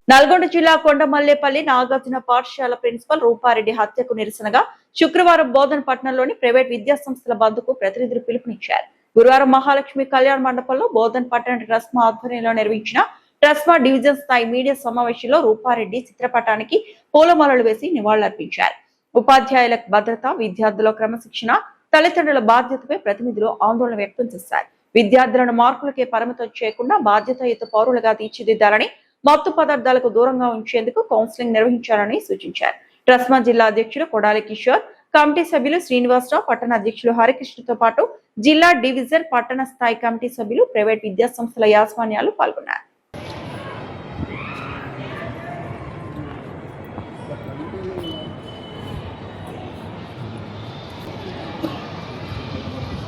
నల్గొండ జిల్లా కొండమల్లేపల్లి నాగార్జున పాఠశాల ప్రిన్సిపల్ రూపారెడ్డి హత్యకు నిరసనగా శుక్రవారం బోధనపట్నంలోని ప్రైవేట్ విద్యాసంస్థల బంద్కు ప్రతినిధులు పిలుపునిచ్చారు. గురువారం మహాలక్ష్మి కళ్యాణ మండపంలో బోధనపట్టణ ట్రస్మా ఆధ్వర్యంలో నిర్వహించిన ట్రస్మా డివిజన్ స్థాయి మీడియా సమావేశంలో రూపారెడ్డి చిత్రపటానికి పూలమాలలు వేసి నివాళులర్పించారు. ఉపాధ్యాయుల భద్రత, విద్యార్థుల క్రమశిక్షణ, తల్లిదండ్రుల బాధ్యతపై ప్రతినిధులు ఆందోళన వ్యక్తం చేశారు. విద్యార్థులను మార్కులకే పరిమితం చేయకుండా బాధ్యతాయుత పౌరులుగా తీర్చిదిద్దాలని, మత్తు పదార్థాలకు దూరంగా ఉంచేందుకు కౌన్సిలింగ్ నిర్వహించాలని సూచించారు. ట్రస్మా జిల్లా అధ్యక్షులు కొడాలి కిషోర్, కమిటీ సభ్యులు శ్రీనివాసరావు, పట్టణ అధ్యక్షులు హరికృష్ణతో పాటు జిల్లా డివిజన్, పట్టణ స్థాయి కమిటీ సభ్యులు, ప్రైవేట్ విద్యాసంస్థల యాజమాన్యాలు పాల్గొన్నారు.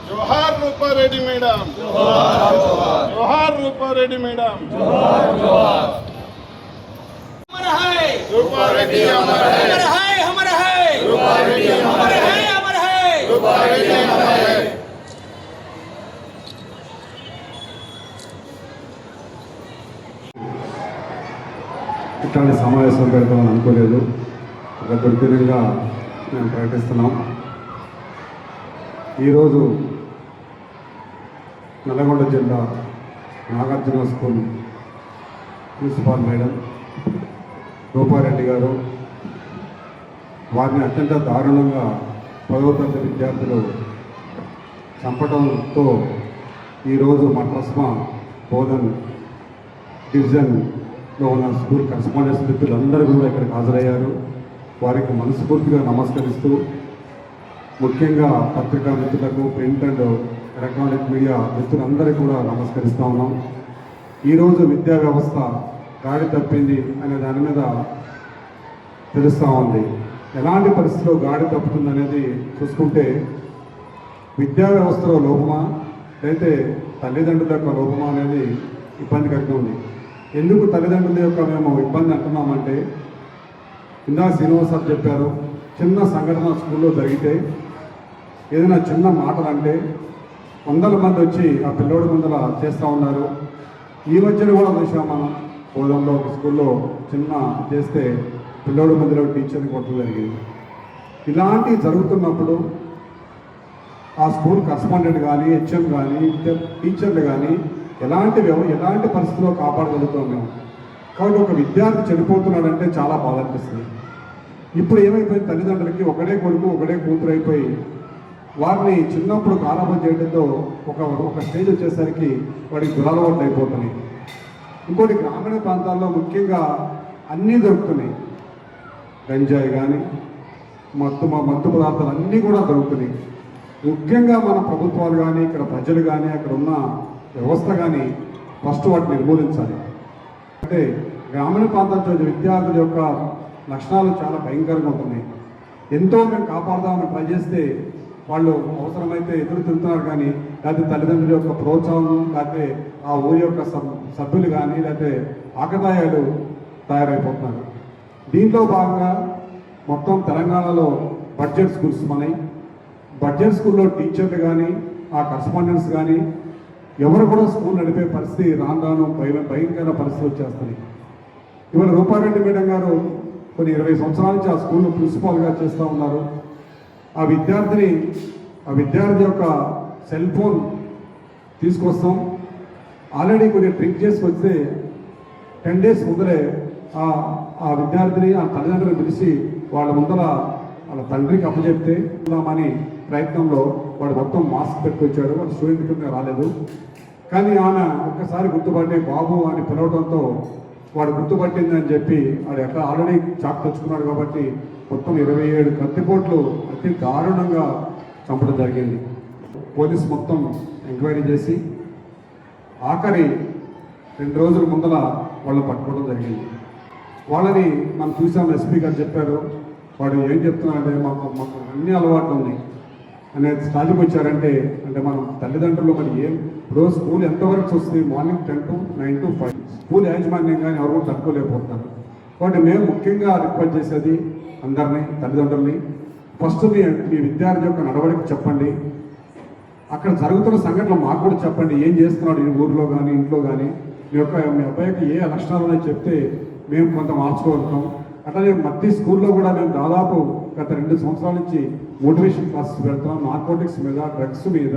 जोहार रूपारेड्डी मैडम, जोहार जोहार, जोहार रूपारेड्डी मैडम, जोहार जोहार। अमर है रूपारेड्डी, अमर है, अमर है, अमर है रूपारेड्डी, अमर है, अमर है रूपारेड्डी, अमर है। ఇట్లాంటి సమావేశం పెడతామని అనుకోలేదు. ఒక దుర్దినంగా మేము ప్రకటిస్తున్నాం. ఈరోజు నల్గొండ జిల్లా Nagarjuna school principal madam Rupa Reddy గారు వారిని అత్యంత దారుణంగా 10వ తరగతి విద్యార్థులు చంపడంతో ఈరోజు మా ట్రస్మా బోధన్ డివిజన్లో ఉన్న స్కూల్ కరెస్పాండెంట్స్ మిత్రులందరూ కూడా ఇక్కడికి హాజరయ్యారు. వారికి మనస్ఫూర్తిగా నమస్కరిస్తూ, ముఖ్యంగా పత్రికా మిత్రులకు, ప్రింట్ అండ్ ఎలక్ట్రానిక్ మీడియా మిత్రులందరికీ కూడా నమస్కరిస్తూ ఉన్నాం. ఈరోజు విద్యా వ్యవస్థ గాడి తప్పింది అనే దాని మీద తెలుస్తూ ఉంది. ఎలాంటి పరిస్థితిలో గాడి తప్పుతుంది అనేది చూసుకుంటే, విద్యా వ్యవస్థలో లోపమా లేకపోతే తల్లిదండ్రుల యొక్క లోపమా అనేది ఇబ్బందికరంగా ఉంది. ఎందుకు తల్లిదండ్రుల యొక్క మేము ఇబ్బంది అంటున్నామంటే, ఇందాక శ్రీనివాస్ సార్ చెప్పారు, చిన్న సంఘటన స్కూల్లో జరిగితే ఏదైనా చిన్న మాటలు అంటే 100 మంది వచ్చి ఆ పిల్లోడి ముందర చేస్తూ ఉన్నారు. ఈ మధ్యన కూడా చూసాం మనం, బోధంలో ఒక స్కూల్లో చిన్న చేస్తే పిల్లోడి మధ్యలో టీచర్ని కొట్టడం జరిగింది. ఇలాంటివి జరుగుతున్నప్పుడు ఆ స్కూల్ కరెస్పాండెంట్ కానీ, హెచ్ఎం కానీ, టీచర్లు కానీ ఎలాంటి పరిస్థితుల్లో కాపాడగలుగుతాం మేము. కాబట్టి ఒక విద్యార్థి చనిపోతున్నాడంటే చాలా బాధ అనిపిస్తుంది. ఇప్పుడు ఏమైపోయింది, తల్లిదండ్రులకి ఒకడే కొడుకు ఒకడే కూతురు అయిపోయి వారిని చిన్నప్పుడు గారాబం చేయడంతో ఒక స్టేజ్ వచ్చేసరికి వాడికి దురలవాట్లు అయిపోతున్నాయి. ఇంకోటి, గ్రామీణ ప్రాంతాల్లో ముఖ్యంగా అన్నీ దొరుకుతున్నాయి. గంజాయి కానీ, మత్తు పదార్థాలు అన్నీ కూడా దొరుకుతున్నాయి. ముఖ్యంగా మన ప్రభుత్వాలు కానీ, ఇక్కడ ప్రజలు కానీ, అక్కడ ఉన్న వ్యవస్థ కానీ ఫస్ట్ వాటిని నిర్మూలించాలి. అంటే గ్రామీణ ప్రాంతాల చదివే విద్యార్థుల యొక్క లక్షణాలు చాలా భయంకరంగా ఉంటున్నాయి. ఎంతో మేము కాపాడదామని ట్రై చేస్తే వాళ్ళు అవసరమైతే ఎదురు తిరుగుతున్నారు, కానీ లేకపోతే తల్లిదండ్రుల యొక్క ప్రోత్సాహం, లేకపోతే ఆ ఊరి యొక్క సభ్యులు కానీ, లేకపోతే ఆకతాయాలు తయారైపోతున్నారు. దీంట్లో భాగంగా మొత్తం తెలంగాణలో బడ్జెట్ స్కూల్స్ మనయి. బడ్జెట్ స్కూల్లో టీచర్లు కానీ, ఆ కరెస్పాండెంట్స్ కానీ ఎవరు కూడా స్కూల్ నడిపే పరిస్థితి రాను భయంకర పరిస్థితి వచ్చేస్తుంది. ఇవాళ రూపారెడ్డి మేడం గారు కొన్ని 20 సంవత్సరాల నుంచి ఆ స్కూల్లో ప్రిన్సిపాల్గా చేస్తూ ఉన్నారు. ఆ విద్యార్థి యొక్క సెల్ ఫోన్ తీసుకొస్తాం. ఆల్రెడీ కొద్దిగా డ్రింక్ చేసి వస్తే 10 days ముందరే ఆ విద్యార్థిని ఆ తల్లిదండ్రులు పిలిచి వాళ్ళ ముందర వాళ్ళ తండ్రికి అప్పచెప్తే అని ప్రయత్నంలో వాడు మొత్తం మాస్క్ పెట్టుకొచ్చాడు. వాడు స్టూడెంట్ కింద రాలేదు, కానీ ఆమె ఒక్కసారి గుర్తుపట్టి బాబు అని పిలవడంతో వాడు గుర్తుపట్టిందని చెప్పి వాడు ఎట్లా ఆల్రెడీ చాక్ తెచ్చుకున్నాడు కాబట్టి మొత్తం 27 కత్తిపోట్లు అతి దారుణంగా చంపడం జరిగింది. పోలీసు మొత్తం ఎంక్వైరీ చేసి ఆఖరి 2 రోజుల ముందర వాళ్ళని పట్టుకోవడం జరిగింది. వాళ్ళని మనం చూసాం, ఎస్పీ గారు చెప్పారు. వాడు ఏం చెప్తున్నాడంటే, మాకు అన్ని అలవాట్లు ఉన్నాయి అనే స్టార్టింగ్ వచ్చారంటే, అంటే మనం తల్లిదండ్రులు మరి రోజు స్కూల్ ఎంతవరకు వస్తుంది, మార్నింగ్ 10 to 9 to 5 స్కూల్ యాజమాన్యం కానీ ఎవరు కూడా తట్టుకోలేకపోతున్నారు. కాబట్టి మేము ముఖ్యంగా రిక్వెస్ట్ చేసేది అందరినీ, తల్లిదండ్రుల్ని, ఫస్ట్ మీ విద్యార్థి యొక్క నడవడికి చెప్పండి. అక్కడ జరుగుతున్న సంఘటనలు మాకు కూడా చెప్పండి. ఏం చేస్తున్నాడు ఈ ఊర్లో కానీ, ఇంట్లో కానీ, మీ అబ్బాయికి ఏ లక్షణాలు ఉన్నాయో చెప్తే మేము కొంత మార్చుకోగలుగుతాం. అట్లానే ప్రతి స్కూల్లో కూడా మేము దాదాపు గత 2 సంవత్సరాల నుంచి మోటివేషన్ క్లాసెస్ పెడతాం. నార్కోటిక్స్ మీద, డ్రగ్స్ మీద,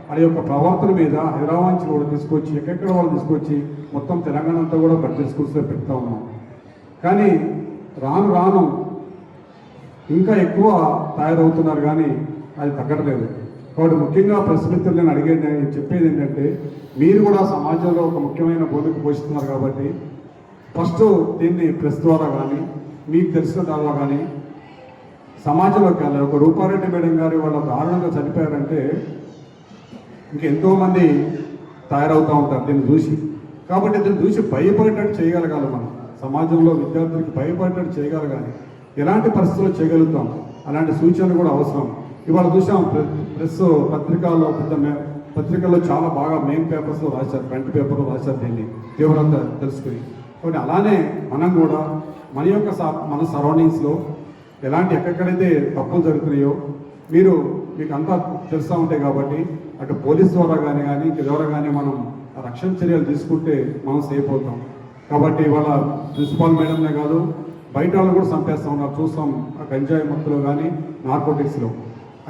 వారి యొక్క ప్రవర్తన మీద హైదరాబాద్ నుంచి కూడా తీసుకొచ్చి ఎక్కడెక్కడ వాళ్ళు తీసుకొచ్చి మొత్తం తెలంగాణ అంతా కూడా బడ్జెట్ స్కూల్స్లో పెడతా ఉన్నాం. కానీ రాను రాను ఇంకా ఎక్కువ తయారవుతున్నారు, కానీ అది తగ్గట్లేదు. కాబట్టి ముఖ్యంగా ప్రెస్ మిత్రులు నేను చెప్పేది ఏంటంటే, మీరు కూడా సమాజంలో ఒక ముఖ్యమైన భూమిక పోషిస్తున్నారు కాబట్టి ఫస్ట్ దీన్ని ప్రెస్ ద్వారా కానీ మీకు తెలిసిన ద్వారా కానీ సమాజంలోకి వెళ్ళాలి. ఒక రూపారెడ్డి మేడం గారు వాళ్ళ దారుణంగా చనిపోయారంటే ఇంకెంతోమంది తయారవుతూ ఉంటారు దీన్ని చూసి. కాబట్టి దీన్ని చూసి భయపడేటట్టు చేయగలగాలి. మనం సమాజంలో విద్యార్థులకి భయపడేటట్టు చేయగలగాలి. ఎలాంటి పరిస్థితుల్లో చేయగలుగుతాం అలాంటి సూచనలు కూడా అవసరం. ఇవాళ చూసాం ప్రెస్ పత్రికల్లో చాలా బాగా మెయిన్ పేపర్స్లో రాశారు, ఫ్రంట్ పేపర్లో రాశారు దీన్ని తీవ్రత తెలుసుకుని. కాబట్టి అలానే మనం కూడా మన సరౌండింగ్స్లో ఎలాంటి ఎక్కడెక్కడైతే తప్పులు జరుగుతున్నాయో మీకు అంతా తెలుస్తూ ఉంటాయి. కాబట్టి అటు పోలీస్ ద్వారా కానీ ద్వారా కానీ మనం రక్షణ చర్యలు తీసుకుంటే మనం సేఫ్ అవుతాం. కాబట్టి ఇవాళ ప్రిన్సిపాల్ మేడంనే కాదు, బయట వాళ్ళు కూడా చంపేస్తూ ఉన్నారు. చూస్తాం ఆ గంజాయి మత్తులో కానీ నార్కోటిక్స్లో.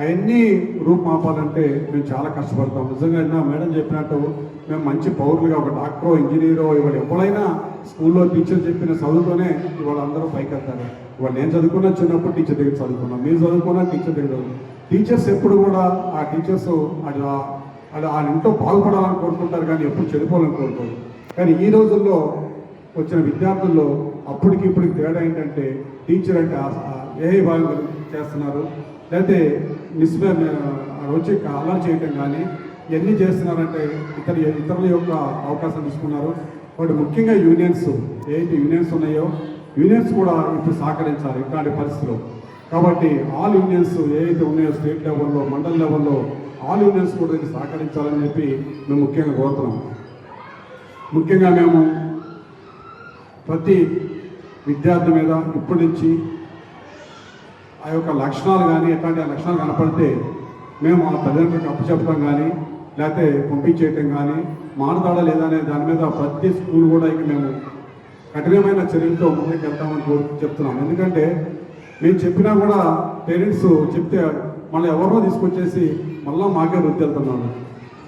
అవన్నీ రూపుమాపాలంటే మేము చాలా కష్టపడతాం. నిజంగా మేడం చెప్పినట్టు మేము మంచి పౌరులుగా ఒక డాక్టరో ఇంజనీరో ఇవాళ ఎవరైనా స్కూల్లో టీచర్ చెప్పిన చదువుతోనే ఇవాళ అందరూ పైకి వెళ్తారు. ఇవాళ నేను చదువుకున్న చిన్నప్పుడు టీచర్ దగ్గర చదువుకున్నాను, మీరు చదువుకున్న టీచర్ దగ్గర టీచర్స్ ఎప్పుడు కూడా ఆ టీచర్స్ ఆ ఇంట్లో బాగుపడాలని కోరుకుంటారు, కానీ ఎప్పుడు చెడిపోవాలని కోరుకోరు. కానీ ఈ రోజుల్లో వచ్చిన విద్యార్థుల్లో అప్పటికి ఇప్పటికి తేడా ఏంటంటే, టీచర్ అంటే ఏ భాగం చేస్తున్నారు, లేకపోతే వచ్చి అలా చేయటం కానీ ఇవన్నీ చేస్తున్నారంటే ఇతరుల యొక్క అవకాశం తీసుకున్నారు. వాటి ముఖ్యంగా యూనియన్స్ ఉన్నాయో యూనియన్స్ కూడా ఇప్పుడు సహకరించాలి ఇట్లాంటి పరిస్థితుల్లో. కాబట్టి ఆల్ యూనియన్స్ ఏవైతే ఉన్నాయో స్టేట్ లెవెల్లో, మండల లెవెల్లో ఆల్ యూనియన్స్ కూడా దీన్ని సహకరించాలని చెప్పి మేము ముఖ్యంగా కోరుతున్నాం. ముఖ్యంగా మేము ప్రతి విద్యార్థి మీద ఇప్పటి నుంచి ఆ యొక్క లక్షణాలు కానీ ఎట్లాంటి ఆ లక్షణాలు కనపడితే మేము ఆ తల్లిదండ్రులకు అప్పచెప్పడం కానీ లేకపోతే పంపించేయటం కానీ మానతాడా లేదా అనే దాని మీద ప్రతి స్కూల్ కూడా ఇక మేము కఠినమైన చర్యలతో ముందుకు వెళ్తామని చెప్తున్నాం. ఎందుకంటే మేము చెప్పినా కూడా పేరెంట్స్ చెప్తే మళ్ళీ ఎవరో తీసుకొచ్చేసి మళ్ళీ మాకే వృత్తి వెళ్తున్నాను.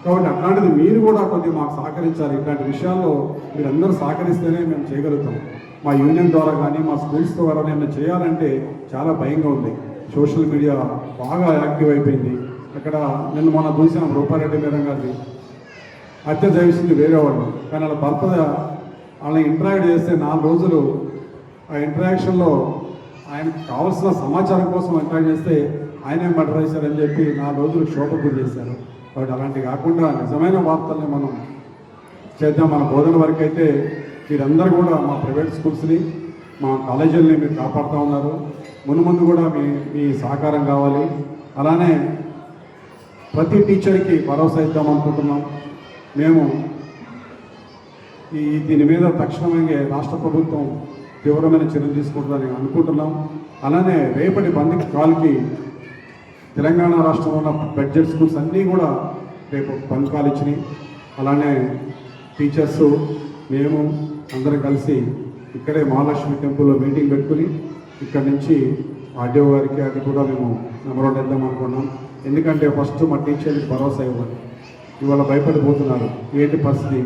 కాబట్టి అట్లాంటిది మీరు కూడా కొద్దిగా మాకు సహకరించాలి. ఇట్లాంటి విషయాల్లో మీరందరూ సహకరిస్తేనే మేము చేయగలుగుతాం. మా యూనియన్ ద్వారా కానీ మా స్కూల్స్ ద్వారా ఏమైనా చేయాలంటే చాలా భయంగా ఉంది. సోషల్ మీడియా బాగా యాక్టివ్ అయిపోయింది. అక్కడ నిన్న మొన్న చూసాం రూపారెడ్డి మేడం గారిని హత్య చేసింది వేరే వాళ్ళు, కానీ వాళ్ళ భర్త వాళ్ళని ఇంటరాక్ట్ చేస్తే 4 రోజులు ఆ ఇంటరాక్షన్లో ఆయనకు కావాల్సిన సమాచారం కోసం ఇంటరాక్ట్ చేస్తే ఆయనే మర్డర్ చేశారని చెప్పి 4 రోజులు క్షోభకు గురి చేశారు. కాబట్టి అలాంటివి కాకుండా నిజమైన వార్తల్ని మనం చేద్దాం. మన బోధన వరకు అయితే మీరందరూ కూడా మా ప్రైవేట్ స్కూల్స్ని, మా కాలేజీలని మీరు కాపాడుతూ ఉన్నారు. ముందు కూడా మీ సహకారం కావాలి. అలానే ప్రతి టీచర్కి భరోసా ఇద్దాం అనుకుంటున్నాం. మేము దీని మీద తక్షణమే రాష్ట్ర ప్రభుత్వం తీవ్రమైన చర్యలు తీసుకుంటుందని అనుకుంటున్నాం. అలానే రేపటి బంద్ కాల్కి తెలంగాణ రాష్ట్రంలో ఉన్న బడ్జెట్ స్కూల్స్ అన్నీ కూడా రేపు బంద్ కాల్ ఇచ్చినాయి. అలానే టీచర్స్ మేము అందరం కలిసి ఇక్కడే మహాలక్ష్మి టెంపుల్లో మీటింగ్ పెట్టుకుని ఇక్కడి నుంచి ఆర్డీఓ గారికి అది కూడా మేము మెమోరాండం ఇద్దాం అనుకున్నాం. ఎందుకంటే ఫస్ట్ మా టీచర్కి భరోసా ఇవ్వాలి. ఇవాళ భయపడిపోతున్నారు, ఏంటి పరిస్థితి,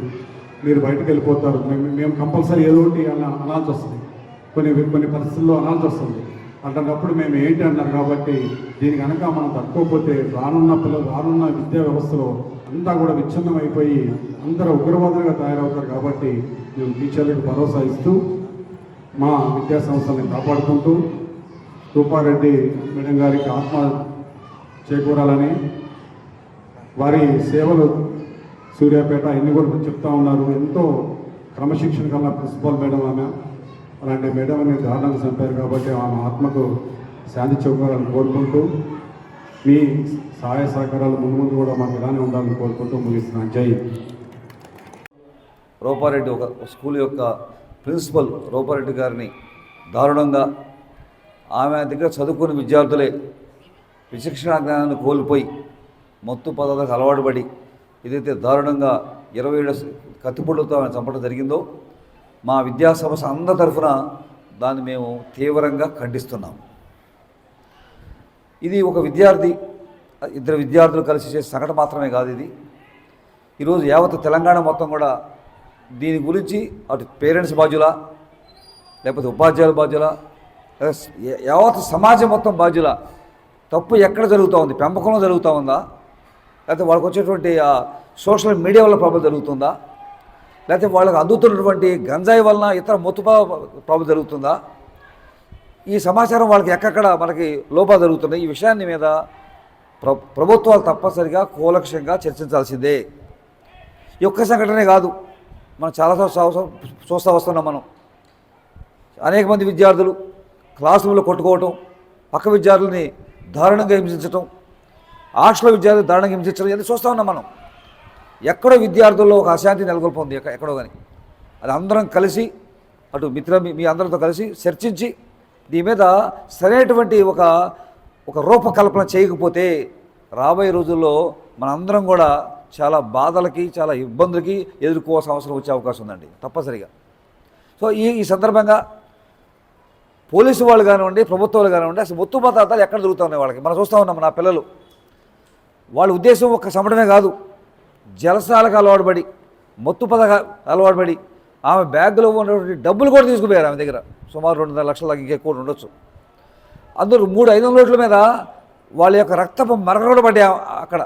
మీరు బయటకు వెళ్ళిపోతారు, మేము కంపల్సరీ ఏదో ఒకటి అనాల్సి వస్తుంది, కొన్ని పరిస్థితుల్లో అనాల్సి వస్తుంది. అలాంటప్పుడు మేము ఏంటి అన్నారు. కాబట్టి దీని కనుక మనం తట్టుకోకపోతే రానున్న విద్యా వ్యవస్థలో అంతా కూడా విచ్ఛిన్నం అయిపోయి అందరూ ఉగ్రవాదులుగా తయారవుతారు. కాబట్టి మేము టీచర్లకు భరోసా ఇస్తూ మా విద్యా సంస్థలను కాపాడుకుంటూ రూపారెడ్డి మేడం గారికి ఆత్మ చేకూరాలని, వారి సేవలు సూర్యాపేట ఎన్ని కూడా చెప్తా ఉన్నారు. ఎంతో క్రమశిక్షణ కన్నా ప్రిన్సిపాల్ మేడం ఆమె. అలాంటి మేడం అనేది దారుణంగా చంపారు. కాబట్టి ఆమె ఆత్మకు శాంతి చేకూరాలని కోరుకుంటూ మీ సహాయ సహకారాలు ముందు కూడా మాకు ఇలానే ఉండాలని కోరుకుంటూ ముగిస్తున్నాను. జై రూపారెడ్డి ఒక స్కూల్ యొక్క ప్రిన్సిపల్ రూపారెడ్డి గారిని దారుణంగా ఆమె దగ్గర చదువుకునే విద్యార్థులే విచక్షణ జ్ఞానాన్ని కోల్పోయి మత్తు పదార్థాలకు అలవాటు పడి ఏదైతే దారుణంగా 27 కత్తిపొడులతో ఆమె చంపడం జరిగిందో మా విద్యాసంస్థ అందరి తరఫున దాన్ని మేము తీవ్రంగా ఖండిస్తున్నాం. ఇది ఒక విద్యార్థి, ఇద్దరు విద్యార్థులు కలిసి చేసే సంఘటన మాత్రమే కాదు. ఇది ఈరోజు యావత్ తెలంగాణ మొత్తం కూడా దీని గురించి అటు పేరెంట్స్ బాధ్యులా, లేకపోతే ఉపాధ్యాయుల బాధ్యులా, యావత్ సమాజం మొత్తం బాధ్యులా. తప్పు ఎక్కడ జరుగుతూ ఉంది? పెంపకంలో జరుగుతూ ఉందా, లేకపోతే వాళ్ళకి వచ్చేటువంటి సోషల్ మీడియా వల్ల ప్రాబ్లం జరుగుతుందా, లేకపోతే వాళ్ళకి అందుతున్నటువంటి గంజాయి వలన ఇతర మత్తు ప్రాబ్లం జరుగుతుందా? ఈ సమాచారం వాళ్ళకి ఎక్కడెక్కడ మనకి లోపాలు జరుగుతున్నాయి. ఈ విషయాన్ని మీద ప్రభుత్వాలు తప్పనిసరిగా కూలక్షంగా చర్చించాల్సిందే. ఈ ఒక్క సంఘటనే కాదు, మనం చాలా చూస్తూ వస్తున్నాం. మనం అనేక మంది విద్యార్థులు క్లాస్ రూమ్లో కొట్టుకోవటం, పక్క విద్యార్థులని దారుణంగా హింసించటం, హాస్టల్ విద్యార్థులు దారుణంగా హింసించడం ఇవన్నీ చూస్తూ ఉన్నాం మనం. ఎక్కడో విద్యార్థుల్లో ఒక అశాంతి నెలకొల్పుంది, ఎక్కడో కానీ. అది అందరం కలిసి, అటు మీ అందరితో కలిసి చర్చించి దీని మీద సరైనటువంటి ఒక రూపకల్పన చేయకపోతే రాబోయే రోజుల్లో మనందరం కూడా చాలా బాధలకి, చాలా ఇబ్బందులకి ఎదుర్కోవాల్సిన అవసరం వచ్చే అవకాశం ఉందండి తప్పనిసరిగా. సో ఈ సందర్భంగా పోలీసు వాళ్ళు కానివ్వండి, ప్రభుత్వాలు కానివ్వండి, అసలు మత్తు పదార్థాలు ఎక్కడ దొరుకుతూ ఉన్నాయి వాళ్ళకి మనం చూస్తూ ఉన్నాం. నా పిల్లలు వాళ్ళ ఉద్దేశం ఒక సంబడమే కాదు, జలసాలకు అలవాటుపడి, మత్తు పదార్థాలు అలవాటుపడి ఆమె బ్యాగ్లో ఉన్నటువంటి డబ్బులు కూడా తీసుకుపోయారు. ఆమె దగ్గర సుమారు 2.5 లక్షల దాకా ఇంకెక్కువ ఉండొచ్చు. అందరూ 300-500 నోట్ల మీద వాళ్ళ యొక్క రక్తపు మరకలు కూడా పడ్డాయి అక్కడ.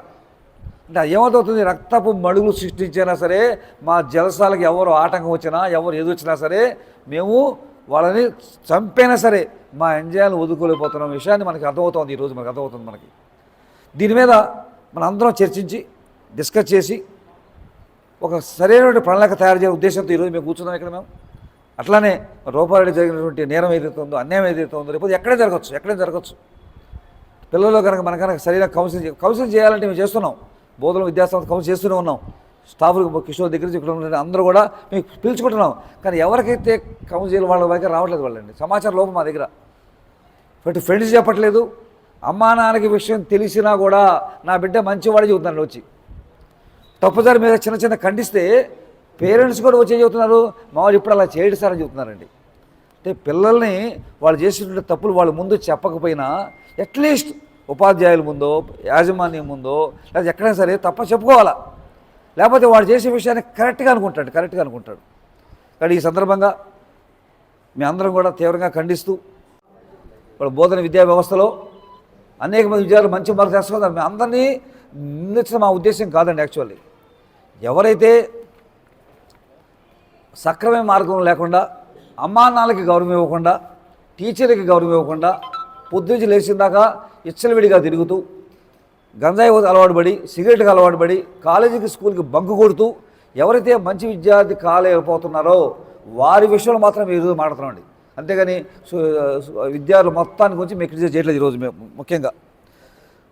అంటే ఏమవుతుంది, రక్తపు మడుగులు సృష్టించినా సరే, మా జలసాలకు ఎవరు ఆటంకం వచ్చినా, ఎవరు ఎదురొచ్చినా సరే, మేము వాళ్ళని చంపైనా సరే మా ఎంజాయ్ని వదులుకోలేకపోతున్న విషయాన్ని మనకి అర్థమవుతుంది. ఈరోజు మనకు అర్థమవుతుంది. మనకి దీని మీద మనం అందరం చర్చించి డిస్కస్ చేసి ఒక సరైన ప్రణాళిక తయారు చేసే ఉద్దేశంతో ఈరోజు మేము కూర్చున్నాం ఇక్కడ. మేము అట్లానే రూపారెడ్డి జరిగినటువంటి నేరం ఏదైతే ఉందో, అన్యాయం ఏదైతే ఉందో, రేపు ఎక్కడే జరగచ్చు. పిల్లల్లో కనుక సరైన కౌన్సిలింగ్ చేయాలంటే మేము చేస్తున్నాం. బోధన విద్యాసంస్థ కౌన్సిల్ చేస్తూనే ఉన్నాం. స్టాఫ్లు కిషోర్ దగ్గర నుంచి ఇక్కడ అందరూ కూడా మేము పిలుచుకుంటున్నాం. కానీ ఎవరికైతే కౌన్సిల్ వాళ్ళ దగ్గర రావట్లేదు వాళ్ళండి. సమాచార లోపం మా దగ్గర. బట్ ఫ్రెండ్స్ చెప్పట్లేదు. అమ్మా నాన్నకి విషయం తెలిసినా కూడా నా బిడ్డ మంచివాడు చెబుతున్నాడు వచ్చి. తప్పుదారి మీద చిన్న ఖండిస్తే పేరెంట్స్ కూడా వచ్చి చెబుతున్నారు, మావాడు ఇప్పుడు అలా చేయడు సార్ అని చెబుతున్నారండి. అంటే పిల్లల్ని వాళ్ళు చేసినటువంటి తప్పులు వాళ్ళ ముందు చెప్పకపోయినా అట్లీస్ట్ ఉపాధ్యాయుల ముందో, యాజమాన్యం ముందో, లేదా ఎక్కడైనా సరే తప్ప చెప్పుకోవాలా. లేకపోతే వాడు చేసే విషయాన్ని కరెక్ట్గా అనుకుంటాడు. కానీ ఈ సందర్భంగా మీ అందరం కూడా తీవ్రంగా ఖండిస్తూ, వాళ్ళ బోధన విద్యా వ్యవస్థలో అనేక మంది విద్యార్థులు మంచి మార్కులు తెస్తున్నారు. మేము అందరినీ నిందించడం మా ఉద్దేశం కాదండి. యాక్చువల్లీ ఎవరైతే సక్రమైన మార్గం లేకుండా, అమ్మా నాన్నలకి గౌరవం ఇవ్వకుండా, టీచర్లకి గౌరవం ఇవ్వకుండా, పొద్దునుంచి లేచిందాకా ఇచ్చలవిడిగా తిరుగుతూ, గంజాయి అలవాటు పడి, సిగరెట్కి అలవాటు పడి, కాలేజీకి స్కూల్కి బంకు కొడుతూ ఎవరైతే మంచి విద్యార్థి కాలేకపోతున్నారో వారి విషయంలో మాత్రం ఈరోజు మాట్లాడుతున్నామండి. అంతేగాని విద్యార్థులు మొత్తానికి గురించి మేము క్రిటిసైజ్ చేయట్లేదు. ఈరోజు మేము ముఖ్యంగా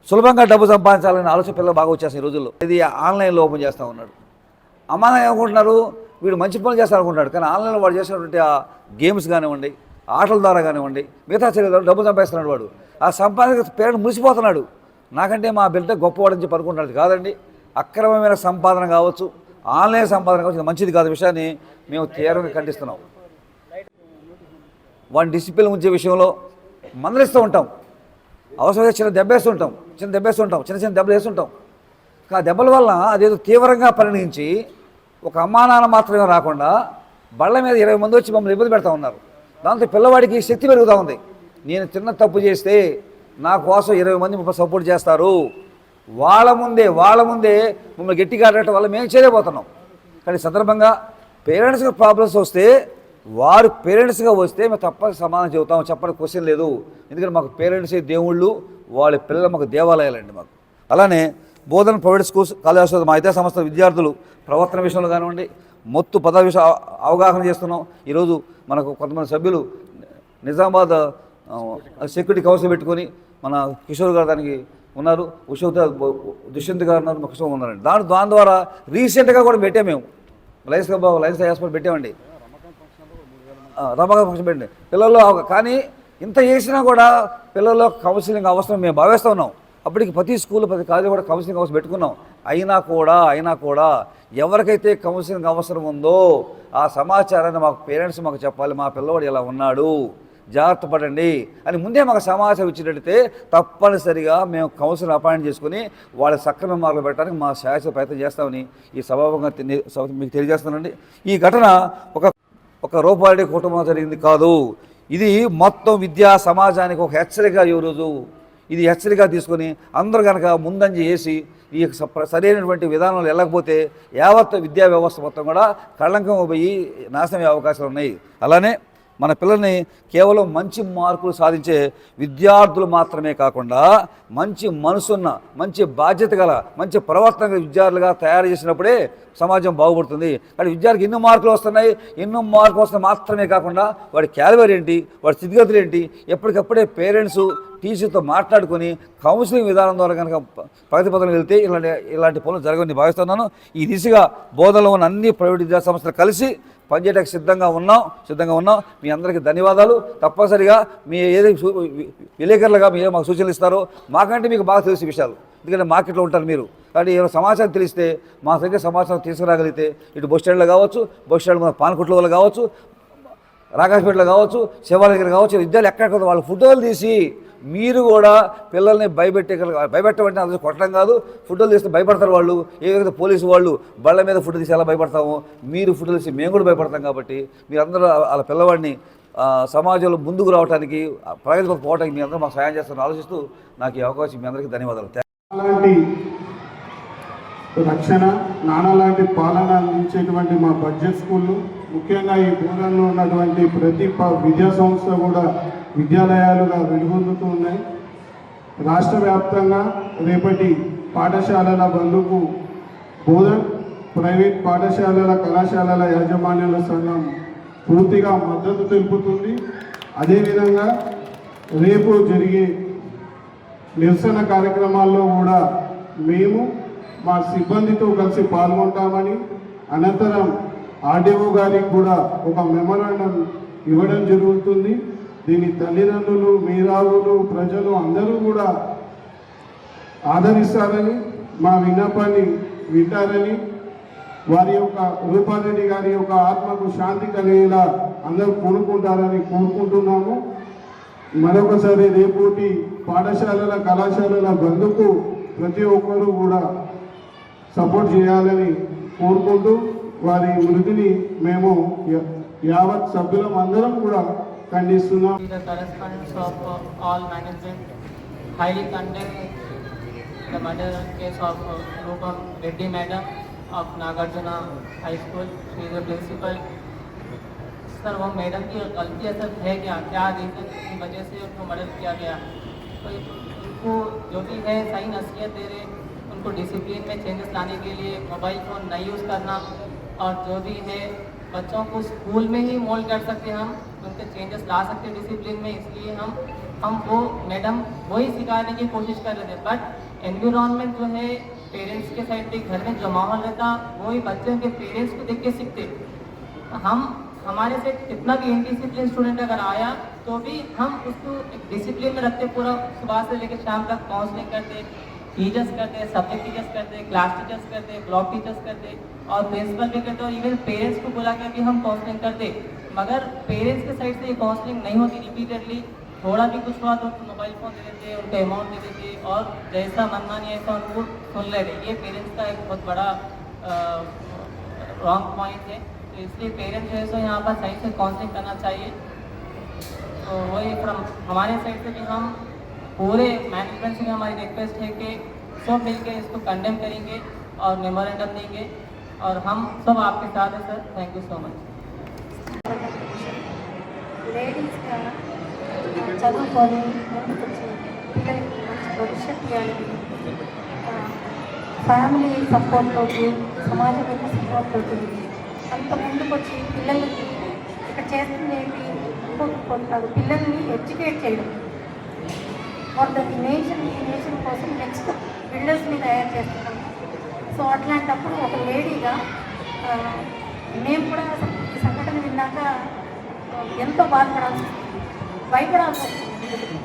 సులభంగా డబ్బు సంపాదించాలని ఆలోచన పిల్లలు బాగా వచ్చేస్తాయి ఈ రోజుల్లో. ఇది ఆన్లైన్లో ఓపెన్ చేస్తూ ఉన్నాడు. అమ్మాయి ఏమనుకుంటున్నారు, వీడు మంచి పనులు చేస్తారనుకుంటున్నాడు. కానీ ఆన్లైన్లో వాడు చేసినటువంటి ఆ గేమ్స్ కానివ్వండి, ఆటల ద్వారా కానివ్వండి, మిగతా చర్యలు డబ్బు సంపాదిస్తున్నాడు వాడు. ఆ సంపాదన పేరెంట్ మురిసిపోతున్నాడు. నాకంటే మా బిడ్డ గొప్పవాడని చెప్పి అనుకుంటున్నాడు. కాదండి, అక్రమమైన సంపాదన కావచ్చు, ఆన్లైన్ సంపాదన కావచ్చు, మంచిది కాదు. విషయాన్ని మేము తీవ్రంగా ఖండిస్తున్నాం. వాడిని డిసిప్లిన్ ఉంచే విషయంలో మందలిస్తూ ఉంటాం. అవసరమైతే చిన్న దెబ్బలు వేస్తుంటాం. చిన్న దెబ్బలు వేస్తుంటాం. ఆ దెబ్బల వల్ల అదేదో తీవ్రంగా పరిణించి ఒక అమ్మా నాన్న మాత్రమే రాకుండా బళ్ళ మీద 20 మంది వచ్చి మమ్మల్ని ఇబ్బంది పెడతా ఉన్నారు. దాంతో పిల్లవాడికి శక్తి పెరుగుతూ ఉంది. నేను చిన్న తప్పు చేస్తే నా కోసం 20 మంది సపోర్ట్ చేస్తారు. వాళ్ళ ముందే మమ్మల్ని గట్టిగా ఆడటం వల్ల మేము చేయలేకపోతున్నాం. కానీ సందర్భంగా పేరెంట్స్గా ప్రాబ్లమ్స్ వస్తే వారు పేరెంట్స్గా వస్తే మేము తప్పక సమాధానం చెబుతాం. చెప్పడానికి క్వశ్చన్ లేదు. ఎందుకంటే మాకు పేరెంట్సే దేవుళ్ళు, వాళ్ళ పిల్లలు మాకు దేవాలయాలండి. మాకు అలానే బోధన ప్రైవేట్ స్కూల్స్ కాలేజెస్ మా విద్యా సంస్థ విద్యార్థులు ప్రవర్తన విషయంలో కానివ్వండి, మొత్తం పద విషయం అవగాహన చేస్తున్నాం. ఈరోజు మనకు కొంతమంది సభ్యులు నిజామాబాద్ సెక్యూరిటీ కౌన్సిల్ పెట్టుకొని మన కిషోర్ గారు దానికి ఉన్నారు, దుష్యంత్ గారు ఉన్నారు, కిషోర్ ఉన్నారండి. దాని ద్వారా రీసెంట్గా కూడా పెట్టాము మేము. లైన్స్ హాస్పిటల్ పెట్టామండి, రమగా ఫంక్షన్ పెట్టండి పిల్లల్లో. కానీ ఇంత చేసినా కూడా పిల్లల్లో కౌన్సిలింగ్ అవసరం మేము భావిస్తూ ఉన్నాం. అప్పటికి ప్రతి స్కూల్ ప్రతి కాలేజీ కూడా కౌన్సిలింగ్ అవసరం పెట్టుకున్నాం. అయినా కూడా ఎవరికైతే కౌన్సిలింగ్ అవసరం ఉందో ఆ సమాచారాన్ని మాకు పేరెంట్స్ మాకు చెప్పాలి, మా పిల్లవాడు ఇలా ఉన్నాడు, జాగ్రత్త పడండి అని ముందే మాకు సమాచారం ఇచ్చినట్టయితే తప్పనిసరిగా మేము కౌన్సిలర్ అపాయింట్ చేసుకుని వాళ్ళ సక్రమ మార్గంలో పెట్టడానికి మా శాశ్వత ప్రయత్నం చేస్తామని ఈ సభాముఖంగా మీకు తెలియజేస్తానండి. ఈ ఘటన ఒక రూపారెడ్డి కుటుంబం జరిగింది కాదు, ఇది మొత్తం విద్యా సమాజానికి ఒక హెచ్చరిక. ఈరోజు ఇది హెచ్చరిక తీసుకొని అందరూ కనుక ముందంజ చేసి ఈ సరైనటువంటి విధానాలు వెళ్ళకపోతే యావత్ విద్యా వ్యవస్థ మొత్తం కూడా కళంకం పోయి నాశనమయ్యే అవకాశాలు ఉన్నాయి. అలానే మన పిల్లల్ని కేవలం మంచి మార్కులు సాధించే విద్యార్థులు మాత్రమే కాకుండా మంచి మనసున్న, మంచి బాధ్యత గల, మంచి ప్రవర్తన విద్యార్థులుగా తయారు చేసినప్పుడే సమాజం బాగుపడుతుంది. కానీ విద్యార్థికి ఎన్నో మార్కులు వస్తున్నాయి, ఎన్నో మార్కులు వస్తున్నాయి మాత్రమే కాకుండా వాడి క్యాలిబర్ ఏంటి, వాడి స్థితిగతులు ఏంటి, ఎప్పటికప్పుడే పేరెంట్స్ టీచర్తో మాట్లాడుకొని కౌన్సిలింగ్ విధానం ద్వారా కనుక ప్రగతిపథంలో వెళ్తే ఇలాంటి పనులు జరగని భావిస్తున్నాను. ఈ దిశగా బోధనలో ఉన్న అన్ని ప్రైవేట్ విద్యా సంస్థలు కలిసి పనిచేయడానికి సిద్ధంగా ఉన్నాం. మీ అందరికీ ధన్యవాదాలు. తప్పనిసరిగా మీ ఏదైతే విలేకరులుగా మీరు మాకు సూచనలు ఇస్తారో మాకంటే మీకు బాగా తెలిసే విషయాలు, ఎందుకంటే మార్కెట్లో ఉంటారు మీరు. కానీ ఏమైనా సమాచారం తెలిస్తే మా దగ్గర సమాచారం తీసుకురాగలిగితే ఇటు బస్ స్టాండ్లో కావచ్చు, బస్ స్టాండ్ పానకుట్ల వల్ల కావచ్చు, రాకాశపేటలో కావచ్చు, శివాలయ దగ్గర కావచ్చు, విద్యార్థులు ఎక్కడికి వాళ్ళ ఫోటోలు తీసి మీరు కూడా పిల్లల్ని భయపెట్టబట్టి అందరూ కొట్టడం కాదు, ఫోటోలు తీస్తే భయపడతారు వాళ్ళు. ఏ విధంగా పోలీసు వాళ్ళు బళ్ళ మీద ఫోటో తీసి ఎలా భయపడతామో మీరు ఫోటోలు తీసి మేము కూడా భయపడతాం. కాబట్టి మీరందరూ వాళ్ళ పిల్లవాడిని సమాజంలో ముందుకు రావడానికి, ప్రగతిలోకి పోవడానికి మీ అందరూ మాకు సహాయం చేస్తారని ఆలోచిస్తూ నాకు ఈ అవకాశం మీ అందరికీ ధన్యవాదాలు. అలాంటి రక్షణ, నాన్నలాంటి పాలన అందించేటువంటి మా బడ్జెట్ స్కూళ్ళు, ముఖ్యంగా ఈ బోధనలో ఉన్నటువంటి ప్రతి విద్యా సంస్థ కూడా విద్యాలయాలుగా వెలుగొందుతూ ఉన్నాయి. రాష్ట్ర వ్యాప్తంగా రేపటి పాఠశాలల బంధుకు బోధన్ ప్రైవేట్ పాఠశాలల కళాశాలల యాజమాన్యాల సంఘం పూర్తిగా మద్దతు తెలుపుతుంది. అదేవిధంగా రేపు జరిగే నిరసన కార్యక్రమాల్లో కూడా మేము మా సిబ్బందితో కలిసి పాల్గొంటామని, అనంతరం ఆర్డీఓ గారికి కూడా ఒక మెమోరాండం ఇవ్వడం జరుగుతుంది. దీని తల్లిదండ్రులు, మేధావులు, ప్రజలు అందరూ కూడా ఆదరిస్తారని, మా విన్నపాన్ని వింటారని, వారి యొక్క రూపారెడ్డి గారి యొక్క ఆత్మకు శాంతి కలిగేలా అందరూ కోరుకుంటారని కోరుకుంటున్నాము. మరొకసారి రేపటి పాఠశాలల కళాశాలల బంధుకు ప్రతి ఒక్కరూ కూడా సపోర్ట్ చేయాలని కోరుకుంటూ వారి మృతిని మేము యావత్ సభ్యులం అందరం కూడా ఖండిస్తున్నాం. The correspondence of all management highly condemn the murder case of Rupam Reddy Madam of Nagarjuna High School. She is a principal. Sir वो मैडम की गलती असर है क्या रीज़न की वजह से उनको मर्डर किया गया? तो उनको जो भी है सही नसीहत दे रहे, उनको डिसिप्लिन में चेंजेस लाने के लिए मोबाइल फ़ोन नहीं यूज़ करना, और जो भी है बच्चों को स्कूल में ही मोल्ड कर सकते हैं, हम उनके चेंजेस ला सकते हैं डिसिप्लिन में. इसलिए हम वो मैडम वही सिखाने की कोशिश कर रहे थे. बट एनवायरनमेंट जो है पेरेंट्स के साइड पे घर में जो माहौल रहता वही बच्चों के पेरेंट्स को देख के सीखते. हम हमारे से कितना भी इनडिसिप्लिन स्टूडेंट अगर आया तो भी हम उसको एक डिसिप्लिन में रखते, पूरा सुबह से लेकर शाम तक काउंसलिंग करते, टीचर्स करते, सब्जेक्ट टीचर्स करते, क्लास टीचर्स करते, ब्लॉक टीचर्स करते, और प्रिंसिपल भी करते, और इवन पेरेंट्स को बुला के भी हम काउंसलिंग करते. मगर पेरेंट्स के साइड से ये काउंसलिंग नहीं होती. रिपीटेडली थोड़ा भी कुछ हुआ तो मोबाइल फ़ोन दे देते, उनको अमाउंट दे देते, और जैसा मनमानी ऐसा उनको सुन लेते. ये पेरेंट्स का एक बहुत बड़ा रॉन्ग पॉइंट है. तो इसलिए पेरेंट्स जो है सो यहाँ पर सही से काउंसलिंग करना चाहिए. तो वही फ्रॉम हमारे साइड से भी हम पूरे मैनेजमेंट से भी हमारी रिक्वेस्ट है कि सब मिलकर इसको कंडेम करेंगे और मेमोरेंडम देंगे, और हम सब आपके साथ हैं sir. Thank you so much. లేడీస్గా చదువుకొని ముందుకొచ్చి పిల్లలకి మంచి భవిష్యత్తు ఇవ్వాలని, ఫ్యామిలీ సపోర్ట్ తోటి, సమాజం యొక్క సపోర్ట్ తోటి అంత ముందుకొచ్చి పిల్లలకి ఇక్కడ చేస్తుంది ఏంటి ఇంకొకటి పిల్లల్ని ఎడ్యుకేట్ చేయడం, ఫర్ ద నేషన్ కోసం నెక్స్ట్ బిల్డర్స్ని తయారు చేస్తున్నాం. సో అట్లాంటప్పుడు ఒక లేడీగా మేము కూడా ఈ సంఘటన విన్నాక ఎంతో భయపడాల్సి వస్తుంది.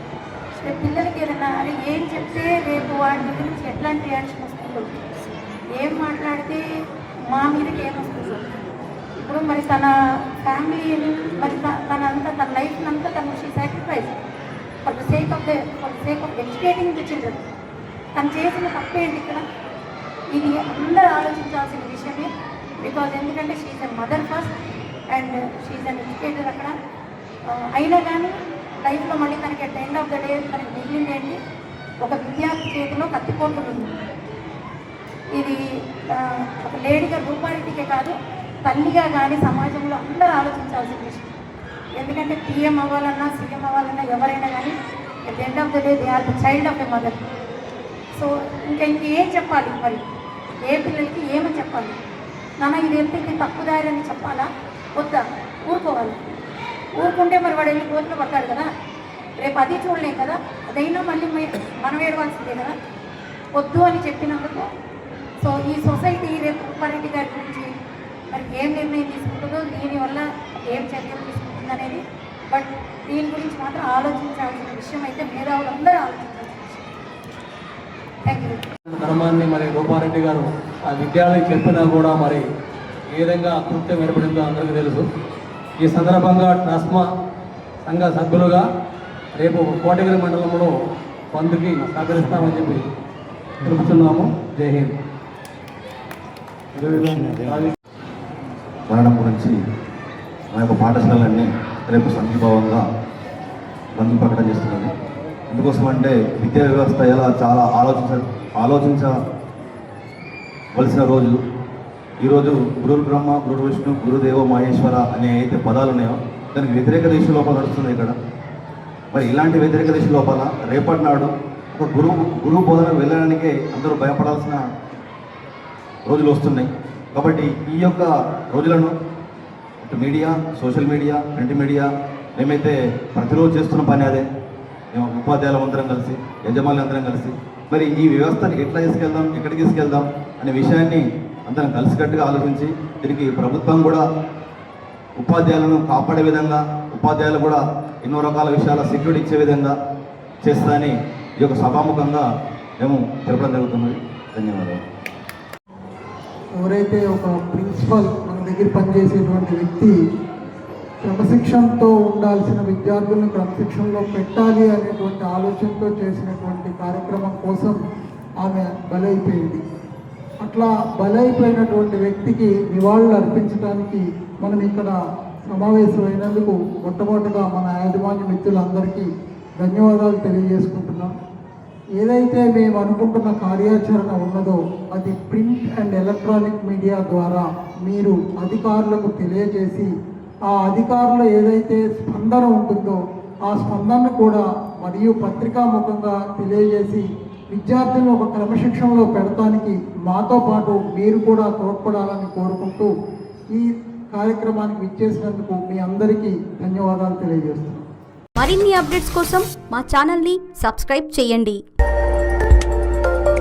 పిల్లలకి ఏదైనా ఏం చెప్తే రేపు వాటి గురించి ఎట్లాంటి రియాక్షన్ వస్తుందో, ఏం మాట్లాడితే మా మీదకి ఏమొస్తుందో. ఇప్పుడు మరి తన ఫ్యామిలీ మరి తన లైఫ్ అంతా తను she sacrifice for the sake of educating the children. తను చేసిన తప్పేంటి ఇక్కడ? ఇది అందరూ ఆలోచించాల్సిన విషయమే. బికాజ్ ఎందుకంటే she's a mother first and she's an educator అక్కడ. అయినా కానీ లైఫ్లో మళ్ళీ తనకి at end of the day తనకి మిగిలింది ఏంటి? ఒక విద్యార్థి చేతిలో కత్తిపోతుంది. ఇది ఒక లేడీగా రూపారెడ్డికే కాదు, తల్లిగా కానీ సమాజంలో అందరూ ఆలోచించాల్సిన విషయం. ఎందుకంటే పిఎం అవ్వాలన్నా సీఎం అవ్వాలన్నా ఎవరైనా కానీ at end of the day they are the child of a mother. So ఇంకేం చెప్పాలి మరి? ఏ పిల్లలకి ఏమని చెప్పాలి? నాన్న ఇది ఎంత తప్పుదారని చెప్పాలా వద్దా? ఊరుకోవాలి. ఊరుకుంటే మరి వాడు వెళ్ళి కోర్టులో పడతాడు కదా, రేపు అది చూడలేం కదా, అదైనా మళ్ళీ మనం ఏడవాల్సిందే కదా. వద్దు అని చెప్పినందుకు సో ఈ సొసైటీ రేపు రూపారెడ్డి గారి గురించి మరి ఏం నిర్ణయం తీసుకుంటుందో, దీనివల్ల ఏం చర్యలు తీసుకుంటుంది అనేది, బట్ దీని గురించి మాత్రం ఆలోచించాల్సిన విషయం అయితే మేధావులందరూ ఆలోచించాల్సిన విషయం. Thank you. ధర్మాన్ని మరి రూపారెడ్డి గారు ఆ విద్యాలయం చెప్పినా కూడా మరి ఏ విధంగా కృత్యం ఏర్పడిందో అందరికీ తెలుసు. ఈ సందర్భంగా ట్రాస్మా సంఘ సభ్యులుగా రేపు కోటగిరి మండలంలో బంద్కి సహకరిస్తామని చెప్పి తెలుపుతున్నాము. జై హింద్. మరణం గురించి మా యొక్క పాఠశాలన్నీ రేపు సంఘీభావంగా బంద్ ప్రకటన చేస్తున్నాము. ఎందుకోసం అంటే విద్యా వ్యవస్థ ఎలా చాలా ఆలోచించవలసిన రోజు ఈరోజు. గురుర్ బ్రహ్మ, గురు విష్ణు, గురుదేవ మహేశ్వర అనే అయితే పదాలు ఉన్నాయో దానికి వ్యతిరేక దిశ లోపల నడుస్తుంది ఇక్కడ. మరి ఇలాంటి వ్యతిరేక దిశ లోపల రేపటి నాడు ఒక గురువు బోధనకు వెళ్ళడానికే అందరూ భయపడాల్సిన రోజులు వస్తున్నాయి. కాబట్టి ఈ యొక్క రోజులను ఇటు media, social media, print media మేమైతే ప్రతిరోజు చేస్తున్న పని అదే. మేము ఉపాధ్యాయులు అందరం కలిసి, యజమానులు అందరం కలిసి మరి ఈ వ్యవస్థని ఎట్లా తీసుకెళ్దాం, ఎక్కడికి తీసుకెళ్దాం అనే విషయాన్ని అందరం కలిసికట్టుగా ఆలోచించి దీనికి ప్రభుత్వం కూడా ఉపాధ్యాయులను కాపాడే విధంగా, ఉపాధ్యాయులు కూడా ఎన్నో రకాల విషయాల సెక్యూరిటీ ఇచ్చే విధంగా చేస్తుందని ఈ యొక్క సభాముఖంగా మేము తెలపడం జరుగుతున్నది. ధన్యవాదాలు. ఎవరైతే ఒక ప్రిన్సిపల్ మన దగ్గర పనిచేసేటువంటి వ్యక్తి క్రమశిక్షణతో ఉండాల్సిన విద్యార్థులను క్రమశిక్షణలో పెట్టాలి అనేటువంటి ఆలోచనతో చేసినటువంటి కార్యక్రమం కోసం ఆమె బలైపోయింది. అట్లా బలైపోయినటువంటి వ్యక్తికి నివాళులు అర్పించడానికి మనం ఇక్కడ సమావేశమైనందుకు మొట్టమొదటిగా మన యాజమాన్య మిత్రులందరికీ ధన్యవాదాలు తెలియజేసుకుంటున్నాం. ఏదైతే మేము అనుకుంటున్న కార్యాచరణ ఉన్నదో అది ప్రింట్ అండ్ ఎలక్ట్రానిక్ మీడియా ద్వారా మీరు అధికారులకు తెలియజేసి ఆ అధికారులు ఏదైతే స్పందన ఉంటుందో ఆ స్పందనను కూడా మరియు పత్రికాముఖంగా తెలియజేసి విద్యార్థులను ఒక క్రమశిక్షణలో పెడతానికి మాతో పాటు మీరు కూడా తోడ్పడాలని కోరుకుంటూ ఈ కార్యక్రమానికి విచ్చేసినందుకు మీ అందరికీ ధన్యవాదాలు తెలియజేస్తున్నాను. మరిన్ని అప్డేట్స్ కోసం మా ఛానల్ని సబ్స్క్రైబ్ చేయండి.